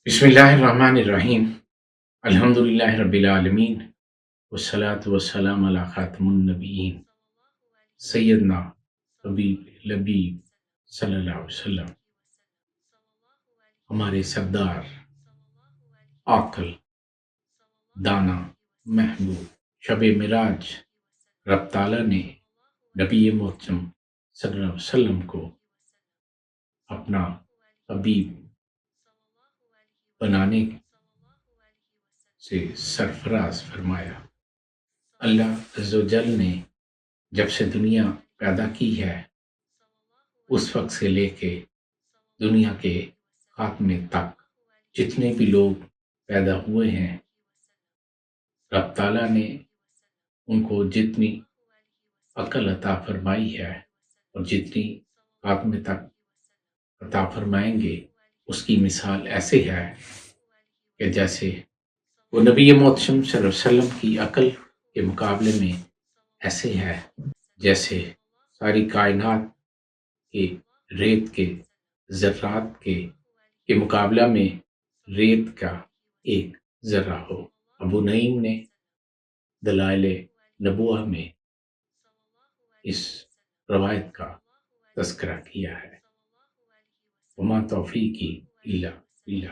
بسم اللہ الرحمن الرحیم الحمد للہ رب العالمین والصلاة والسلام علی خاتم النبیین سیدنا حبیب لبیب صلی اللہ علیہ وسلم، ہمارے سردار عاقل دانا محبوب شب معراج رب تعالیٰ نے نبی محترم صلی اللہ علیہ وسلم کو اپنا حبیب بنانے سے سرفراز فرمایا۔ اللہ عز و جل نے جب سے دنیا پیدا کی ہے اس وقت سے لے کے دنیا کے خاتمے تک جتنے بھی لوگ پیدا ہوئے ہیں، رب تعالیٰ نے ان کو جتنی عقل عطا فرمائی ہے اور جتنی خاتمے تک عطا فرمائیں گے، اس کی مثال ایسے ہے کہ جیسے وہ نبی محترم صلی اللہ علیہ وسلم کی عقل کے مقابلے میں ایسے ہے جیسے ساری کائنات کے ریت کے ذرات کے مقابلہ میں ریت کا ایک ذرہ ہو۔ ابو نعیم نے دلائل نبوہ میں اس روایت کا تذکرہ کیا ہے۔ وما توفیقی الا باللہ۔